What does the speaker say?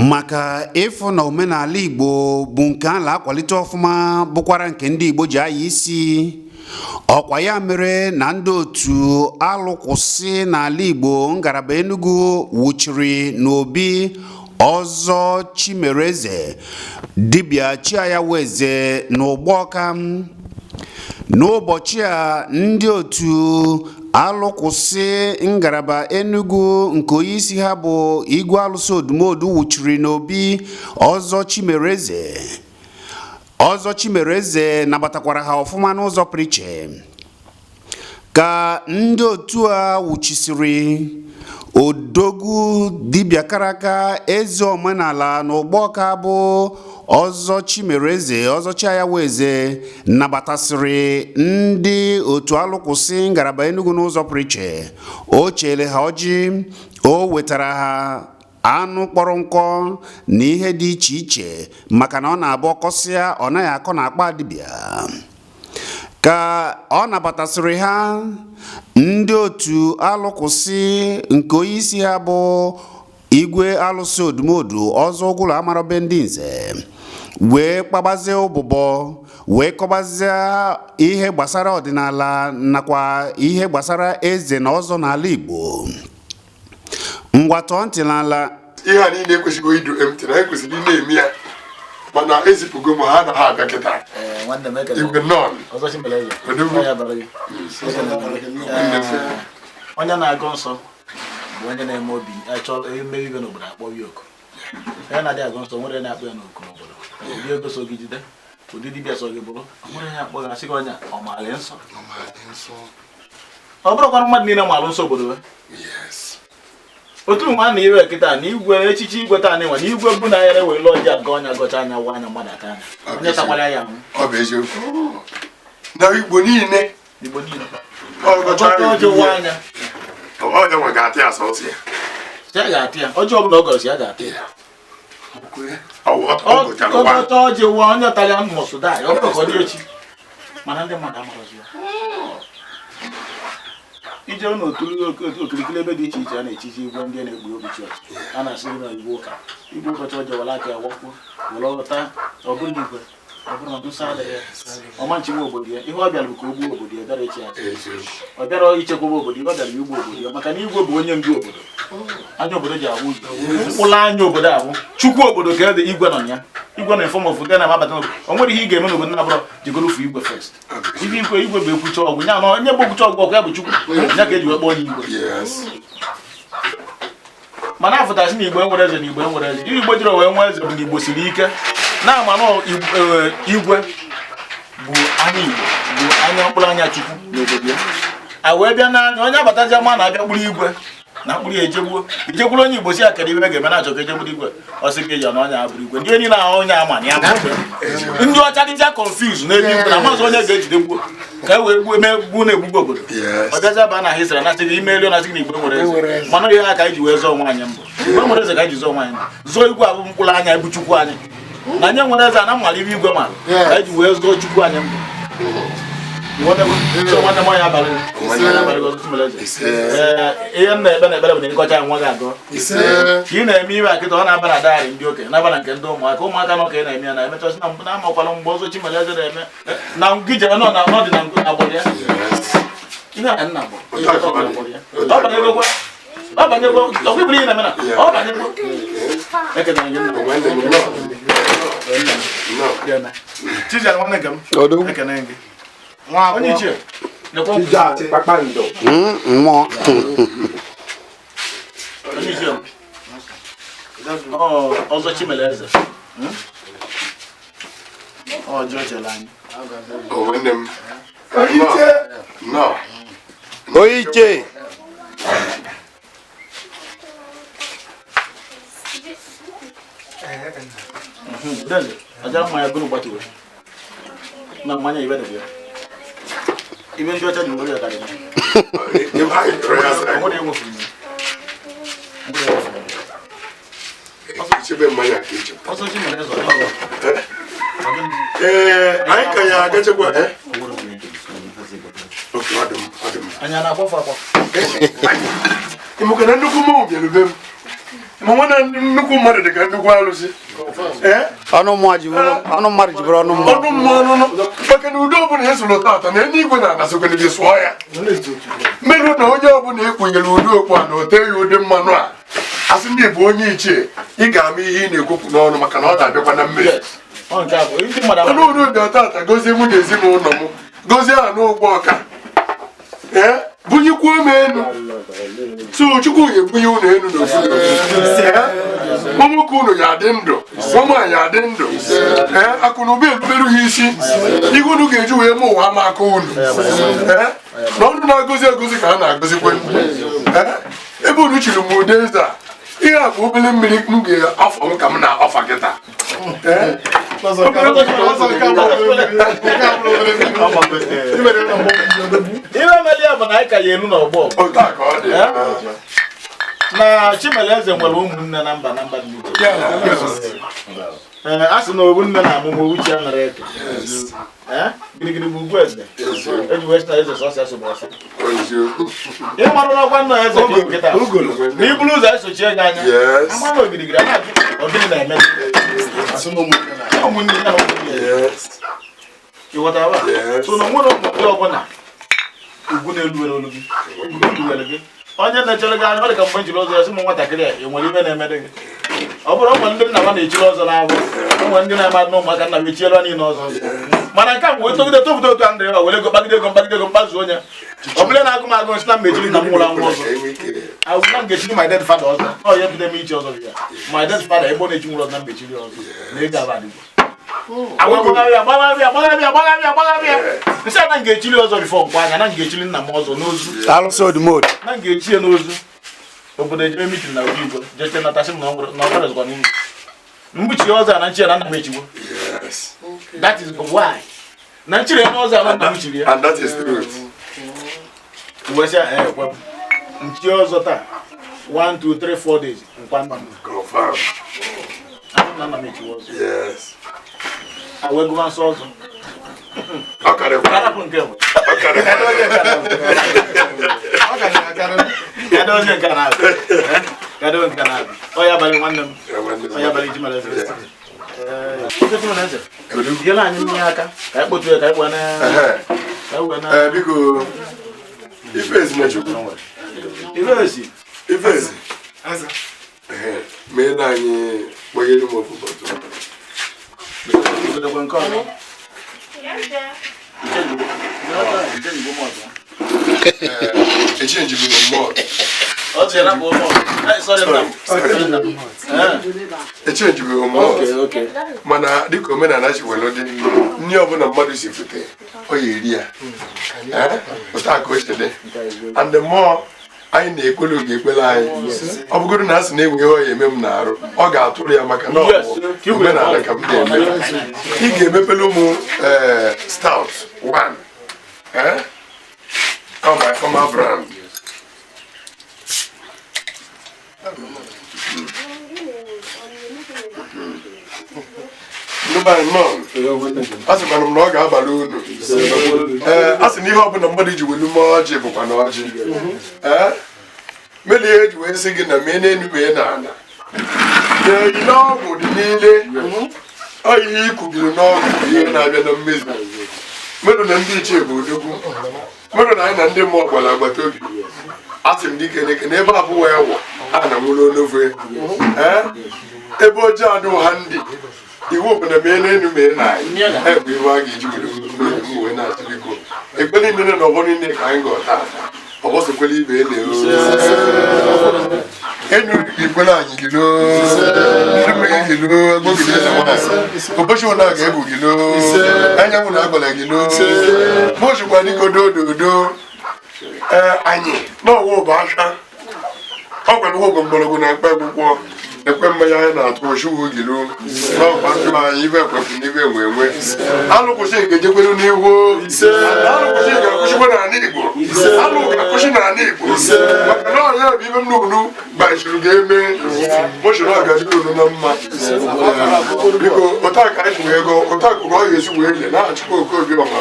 maka ịfụ na omenala Igbo bụ nke a na-akwalite ọfụma bụkwara nke ndị Igbo ji aya isi. Ọkwa ya mere na ndị otu alụkwụsị n'ala Igbo ngalaba Enugu wuchiri n'obi Ọzọ Chimereze dibịa Chiayaweze n'Ụgbọka. N'ụbọchị a ndị otu alụkwụsị ngalaba Enugu nke onyeisi ha bụ Igwe Alụsị Odumodu wuchiri n'obi Ọzọ Chimereze. Ọzọ Chimereze nabatakwara ha ọfụma n'ụzọ pụrụ iche. Ka ndị otu a wuchisiri odogwu dibịa karaka eze omenala n'Ụgbọka bụ Ọzọ Chimereze, Ọzọ Chiayaweze nabatasịrị ndị otu alụkwụsị ngalaba Enugu n'ụzọ pụrụ iche. O chere ha ọjị, o wetara ha anụ kpọrọ nkọ na ihe dị iche iche maka na ọ na-abụ ọkọsịa ọ naghị akọ na akpa dibịa. Ka ọ nabatasịrị ha, ndị otu alụkwụsị nke onyeisi ha bụ Igwe Alụsị Odumodu Ọzọ Ụgụlụ Amarobe ndị Nze wee kpabazie ụbụbọ wee kọbazie ihe gbasara ọdịnala nakwa ihe gbasara eze na ọzọ n'ala Igbo. Ngwatọ ntị n'ala ihe a niile ekwesịghị idu emti na ekwesịrị ị na-eme ya mana ezipụgo m ha na ha abịa kịta igwe nọn onye na-agụ nsọ bụ onye na-eme obi achọ eme ibe n'obodo akpọ ya oku. Onye na-adị agụ nsọ nwere na-akpọ ya n'oku n'obodo. Obi ego so gị jide, ụdị dibịa so gị bụrụ, nwere ya akpọ ya asị gị onye ọ maara nsọ. Ọ bụrụkwa mmadụ niile maara nsọ obodo. Otu nwa na iwe kịta na igwe echichi igwe taa na-enwe na igwe bụ na ya ere were ọjị aga ọnya gọcha anya wa anya mmadụ aka anya. Onye takwara ya ahụ. Ọ bụ eziokwu. Na Igbo niile. Igbo niile. Ọgọcha ọjọọ wa anya. Onye nwe ga-atị ya sọsị ya. Ya ga-atị ya. Ọjọọ ọbụla ọ gọrọsi ya ga-atị ya. Ọgọcha ọjị wa onye tara ya mmụsụ daa ya. Ọ bụrụ ka ọ dị echi. Mana ndị mmadụ amaghịzi ya. Ije n'okirikiri ebe dị iche iche a na-echichi igwe ndị na-ekpu obi chọọchị. A na-asị na Igbo ụka. Igwe ụbọchị ọjọọ were aka ya wakwu were ọghọta ọ bụrụ igwe ọ bụrụ na nsọ adịghị ya ọma nchigbu obodo ya. Ihe ọ bịara bụ ka o gbuo obodo ya bịara echi achị. Ọ bịara ichekwaba obodo ya, ọ bịara igbu obodo ya maka na igwe bụ onye ndu obodo. Anya obodo ji awụ mkpụrụ anya obodo ahụ chukwu obodo ka ede igwe nọ ya. Igwe na efọm ofu na amabata n'obodo. O nwere ihe ị ga-eme n'obodo na-abụrụ jigoro ofu igwe first. Igwe bụ ekwucha ọgwụ nya na onye bụ okwucha ọgwụ ya bụ chukwu ya ka eji wee kpọọ onye igwe. Mana afụtasị na Igbo enwere eze na Igbo enwere eze. Igbo jiri wee nwee eze bụ na Igbo siri ike na-ama na igwe bụ anya Igbo bụ anya mkpụrụ anya chukwu n'obodo ya. A wee bịa n'anya onye abatazi ama na-abịa kpụrụ igwe na mkpụrụ ya ejegburu onye Igbo si akara ibe ga-eme na-achọ ka ejegburu igwe ọsị ka eji ya na onye abụrụ igwe. Ndị enyi na-ahụ onye ama na ya ndị ọcha dịzia confuse n'elu igwe na maazị onye ga-ejide gbuo ka e wee gbuo na-egbugbo obodo. Ọ bịazi aba na hisra na sịgị ime elu na sịgị na Igbo nwere eze mana ihe ha ka iji wee zọọ nwaanyị mbụ. Igbo nwere eze ka iji zọọ nwaanyị mbụ. Zọọ igwe abụ mkpụrụ anya ebu chukwu anyị na anyị nwere eze na mmara ibe igwe mara ka iji wee zọọ chukwu anyị mbụ. Ihe m na-ebe na-ekpere bụ na nkọcha nwa gị agụ ka ị na-eme ibe akịta ọ na-aba na dagharị ndị okenye na-aba na nke ndị ụmụaka na ụka ị na-eme ya na emechasị na mpụ na-amakwala mgbe Ọzọ Chimereze na-eme na gị jere nọ dị na agbụrụ ya. Ihe a nna bụ ọ banyegokwa ọkwụbụrụ ihe na-eme na ọ banyegwo ekene gị nna Chijia nwanne nke m ekene gị onye ichie kpakpando mmụọ onye ichie Ọzọ Chimereze ọ jụọ chere anyị nwanne m Oiche aja mmanya gụrụ gbatuwe na mmanya ibe dị ya ibe ndị ọcha ji nwere ya karịa Ọzọ Chimereze anyị ka ya agachakwa anya na-akwafu akwafu ịmụka na nnukwu mmanwụ bịara be m ma nwana nnukwu mmadụ dị ka nnukwu alụsị ọnụ mmadụ jibụrụ ọnụ mmụọ ọnụ mmụọ maka na udo ọbụla esoro tata na eluigwe na-anasịkwere gị sụọ ya mmerụ na onye ọbụla ekwenyere udo okpu a na o teghị ụdị mmanụ a asị ndị bụ onye ichie ị ga-ama ihe ị na-ekwupụ n'ọnụ maka na ọ na-abịakwa na mmiri ọnụ unu bịa tata gozie mụ na ezinụlọ m gozie ha n'ụgbọ ọka bunyekwuo m enu so Chukwu ga-ebunye unu enu n'ofu nwoke unu ya adị ndụ nwaanyị adị ndụ akụ na ụba eruberu ha isi ihe unu ga-eji wee ma ụwa ama aka unu na ọnụ na-agọzi agọzi ka a na-agọzikwe ebe unu chiri m ude eze a ihe a bụ obere mmiri m ga-afọ m ka m na-afa kịta ihe mere ya bụ na anyị ka ya elu n'ọgbọ na Chimeleze nwere ụmụnne na mba dị iche a sị na obu nne na amụmụ uche a nara eke gịrịgịrị bụ ugwu eze eji wee na eze sọsọ asụbọsọ ịmarụ n'ọkwa nna eze ka nkịta na iburu ụzọ esochie gị anya amanụ ogirigiri a na-ajụ ọgịnị na-eme ụmụnne ya na ụmụnne ịghọtara so na nwere ụmụnne ọbụla ugwu na-eluwere olu gị onye na-echere gị anya ọ dị ka mgbe njiri ọzọ ya sị ụmụ nwatakịrị a enwere ibe na-emede gị ọ bụrụ ụmụ ndị nna ha na-echiri ọzọ na-abụ ụmụ ndị na-amadụ na ụmụaka nna m echiela niile ọzọ mana nke a wee togide topụta otu a ndị ya were ego kpagide ego mkpazu onye ọ bụla na-agụ m agụ nsị na mmechiri na m nwụrụ anwụ ọzọ awụla m ga-echiri my dead father ọzọ ọ ya bido m iche ọzọ ya my dead father ebe ọ na-echi nwụrụ ọzọ na mbechiri ọzọ na ego aba adịgbo agbagharịa nsị a na m ga-echiri ọzọ bifọ mkpa anya na m ga-echiri nna m ọzọ n'ozu alụsị odumod na m ga-echi ya n'ozu obodo ejebe mitin na obi igbo jete natasị m na ọ gwarezikwa n'ihu mgbuchi ọzọ na nchiri na nna m echiwo that is why na nchiri n'ọzọ na nna m chiri ya and that is truth wesịa ekwe nchi ọzọ taa 1 2 3 4 days nkwa nna m confirm na nna m echiwo ọzọ yes awee gụwa nsọ ọzọ akarapụ nke bụ onye nke na-abịa onye abalị nwanne m onye abalị Chimeleze nyere anyị mmiri aka ka anyị kpotu ya ka anyị gwa biko Ifezi na Chukwu Ifezi mee na anyị kpọnyere m ofu bọtụ echenjibu mmụọ echenjibu mmụọ mana dịka omenala chi were dị nri ọbụla mmadụ si fute ọ ya eri ya ụta ka o chede and mmụọ anyị na-ekwele oge ekpele anyị ọ bụgoro na a sị na enweghị ọya eme m na-arụ ọ ga-atụrụ ya maka na ọ bụ omenala ka m na-eme ị ga-emepele ụmụ stout 1 Oh, my former brand. Asị mana m na ọ ga-abalị unu asị na ihe ọbụla mmadụ ji welu mee ọjị bụkwa na ọjị meli ihe eji wee sị gị na mee n'elu mee na ala na-eyi n'ọgwụ dị niile ọ ihe ikwubiri n'ọgwụ bụ ihe na-abịa na mmezu mmadụ na ndị ichie bụ odogwu mmadụ na anyị na ndị mmụọ gbara agbata obi asị m dike na ebe abụọ ya wụ a na nwụrụ onofe ebe ojii adịghị ha ndị iwu obodo mee n'elu mee na anyị bụ iwu a ga-eji were na-achị biko ekpere niile na ọgbọ niile ka anyị ga-ọta ọgbọsokwela ibe enu ikwere anyị gilo ndị mmeghe gilo agbogide ụbọchị ụna ga-ebu gilo anyanwụ na agbara gilo mụchikwa dịkodo ododo anyị n'ọwa ụbọ aka ọ gwara ụgwọ mgbọrọgwụ na mkpa akwụkwọ ekwe mmanya anyị na-atụ oshiwu gilo n'ọkwa ndụ anyị ibe ekwefu n'ibe enwe enwe alụkwụsị ga-ejekwelu n'ihu alụkwụsị ga-akwụsịkwa n'ala Igbo alụ ga-akwụsị n'ala Igbo maka na ọnya bụ ibe m n'ugwu gbachiri ga-eme mochiri ọgadịgo unu na mma biko ụta ka anyị kwuru ego ụta kụrụ ọ ga-esi wee nye na-achịkwa Okobi ọma